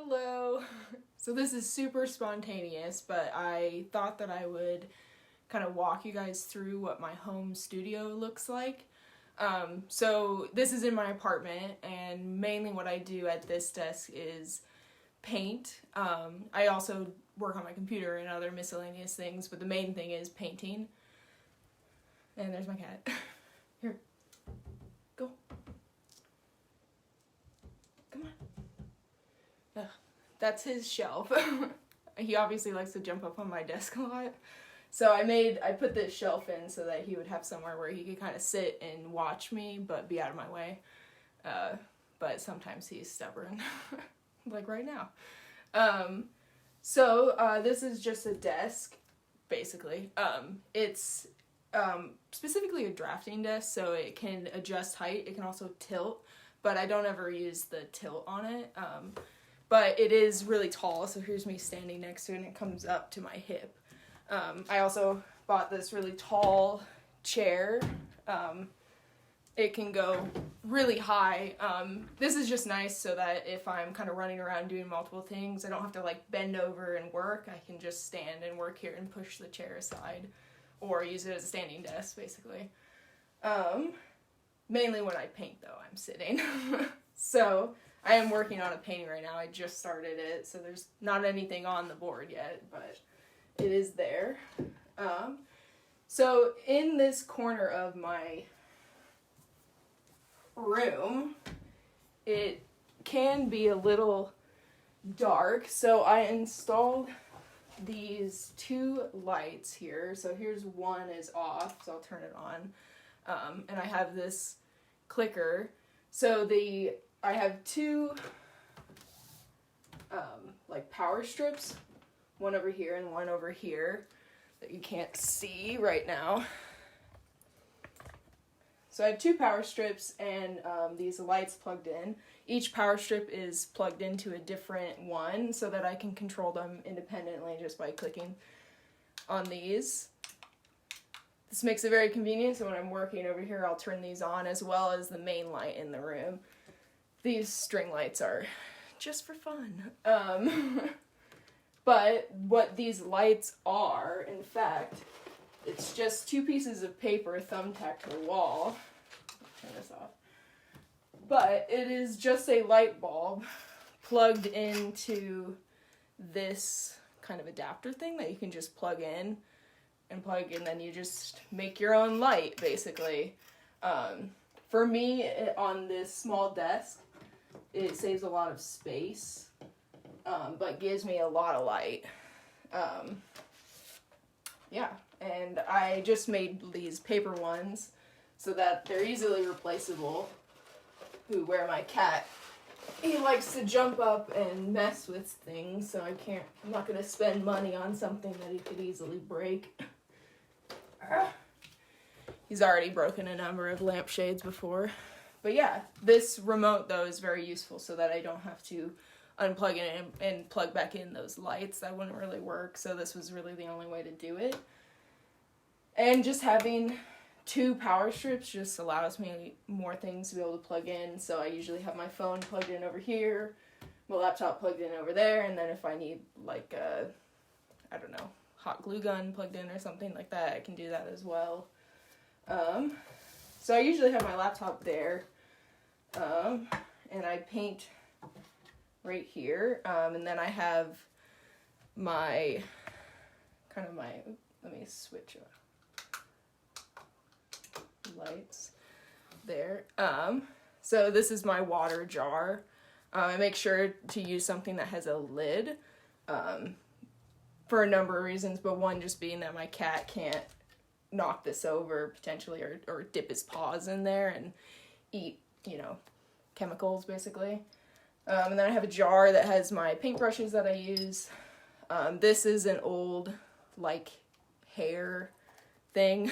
Hello. So this is super spontaneous, but I thought that I would kind of walk you guys through what my home studio looks like. So this is in my apartment, and mainly what I do at this desk is paint. I also work on my computer and other miscellaneous things, but the main thing is painting. And there's my cat. Here. Go. Come on. Ugh. That's his shelf. He obviously likes to jump up on my desk a lot. So I put this shelf in so that he would have somewhere where he could kind of sit and watch me, but be out of my way. But sometimes he's stubborn, like right now. This is just a desk, basically. It's specifically a drafting desk, so it can adjust height. It can also tilt, but I don't ever use the tilt on it. But it is really tall, so here's me standing next to it, and it comes up to my hip. I also bought this really tall chair. It can go really high. This is just nice so that if I'm kind of running around doing multiple things, I don't have to like bend over and work. I can just stand and work here and push the chair aside, or use it as a standing desk, basically. Mainly when I paint, though, I'm sitting. So I am working on a painting right now. I just started it, so there's not anything on the board yet, but it is there. So in this corner of my room, it can be a little dark, so I installed these two lights here. So here's one is off, so I'll turn it on. And I have this clicker. So I have two like power strips, one over here and one over here that you can't see right now. So I have two power strips and these lights plugged in. Each power strip is plugged into a different one so that I can control them independently just by clicking on these. This makes it very convenient, so when I'm working over here, I'll turn these on as well as the main light in the room. These string lights are just for fun. But what these lights are, in fact, it's just two pieces of paper thumbtacked to the wall. Turn this off. But it is just a light bulb plugged into this kind of adapter thing that you can just plug in, and then you just make your own light, basically. For me, on this small desk, it saves a lot of space, but gives me a lot of light. Yeah, and I just made these paper ones so that they're easily replaceable. Where my cat, he likes to jump up and mess with things, so I'm not going to spend money on something that he could easily break. He's already broken a number of lampshades before. But yeah, this remote, though, is very useful so that I don't have to unplug it and plug back in those lights. That wouldn't really work, so this was really the only way to do it. And just having two power strips just allows me more things to be able to plug in. So I usually have my phone plugged in over here, my laptop plugged in over there, and then if I need like a, hot glue gun plugged in or something like that, I can do that as well. So I usually have my laptop there, and I paint right here, and then I have let me switch lights there. So this is my water jar. I make sure to use something that has a lid, for a number of reasons, but one just being that my cat can't knock this over potentially, or dip his paws in there and eat, chemicals basically. And then I have a jar that has my paintbrushes that I use. This is an old hair thing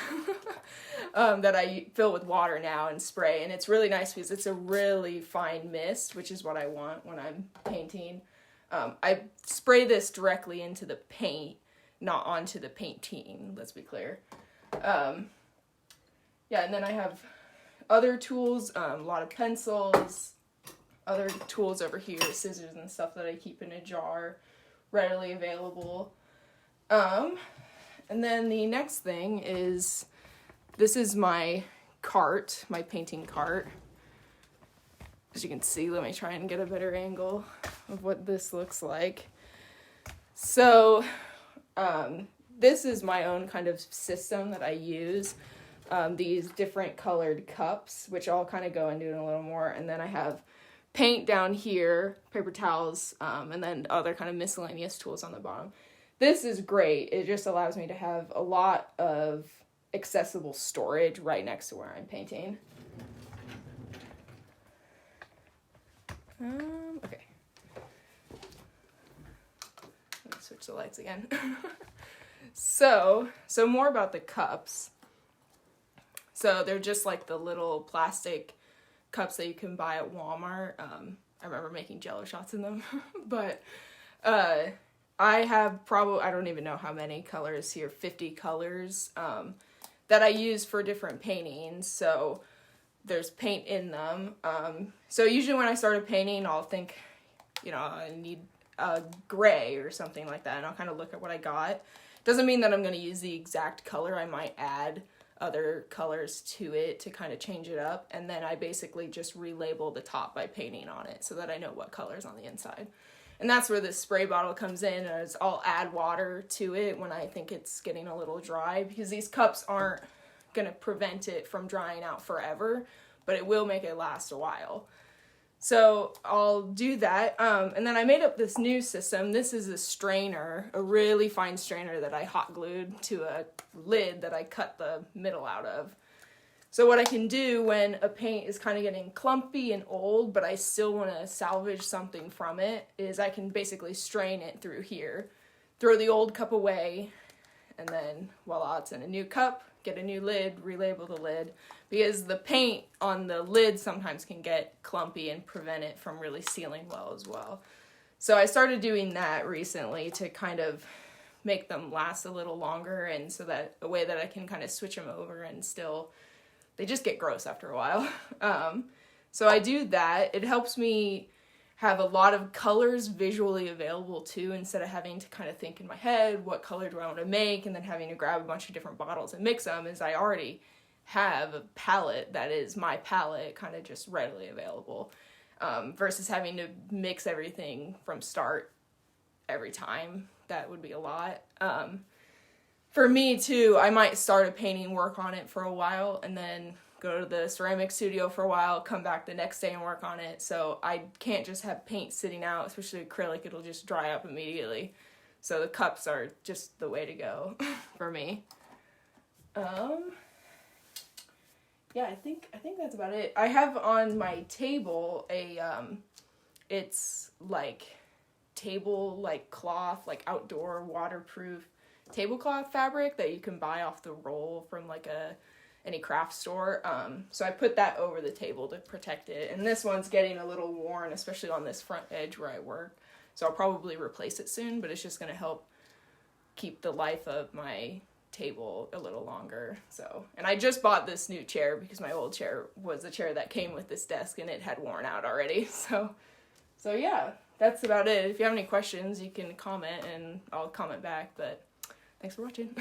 that I fill with water now and spray, and it's really nice because it's a really fine mist, which is what I want when I'm painting. I spray this directly into the paint, not onto the painting, let's be clear. Yeah, and then I have other tools, a lot of pencils, other tools over here, scissors and stuff that I keep in a jar, readily available. And then the next thing is, this is my cart, my painting cart. As you can see, let me try and get a better angle of what this looks like. So, this is my own kind of system that I use. These different colored cups, which I'll kind of go into in a little more. And then I have paint down here, paper towels, and then other kind of miscellaneous tools on the bottom. This is great. It just allows me to have a lot of accessible storage right next to where I'm painting. Okay. Let's switch the lights again. So more about the cups. So they're just like the little plastic cups that you can buy at Walmart. I remember making Jello shots in them, but I have probably, I don't even know how many colors here, 50 colors that I use for different paintings. So there's paint in them. So usually when I start a painting, I'll think, you know, I need a gray or something like that, and I'll kind of look at what I got. Doesn't mean that I'm going to use the exact color. I might add other colors to it to kind of change it up, and then I basically just relabel the top by painting on it so that I know what color's on the inside. And that's where this spray bottle comes in, as I'll add water to it when I think it's getting a little dry, because these cups aren't going to prevent it from drying out forever, but it will make it last a while. So I'll do that, and then I made up this new system. This is a strainer, a really fine strainer that I hot glued to a lid that I cut the middle out of. So what I can do when a paint is kind of getting clumpy and old, but I still want to salvage something from it, is I can basically strain it through here, throw the old cup away, and then voila, it's in a new cup. Get a new lid, relabel the lid, because the paint on the lid sometimes can get clumpy and prevent it from really sealing well as well. So I started doing that recently to kind of make them last a little longer, and so that a way that I can kind of switch them over and still, they just get gross after a while. So I do that. It helps me have a lot of colors visually available too, instead of having to kind of think in my head, what color do I want to make, and then having to grab a bunch of different bottles and mix them, is I already have a palette that is my palette, kind of just readily available, versus having to mix everything from start every time. That would be a lot. For me too, I might start a painting, work on it for a while, and then go to the ceramic studio for a while, come back the next day and work on it. So I can't just have paint sitting out, especially acrylic, it'll just dry up immediately. So the cups are just the way to go for me. Yeah, I think that's about it. I have on my table a, it's like table, like cloth, like outdoor waterproof tablecloth fabric that you can buy off the roll from like any craft store. So I put that over the table to protect it. And this one's getting a little worn, especially on this front edge where I work. So I'll probably replace it soon, but it's just going to help keep the life of my table a little longer. So, and I just bought this new chair because my old chair was the chair that came with this desk and it had worn out already. So yeah, that's about it. If you have any questions, you can comment and I'll comment back, but thanks for watching.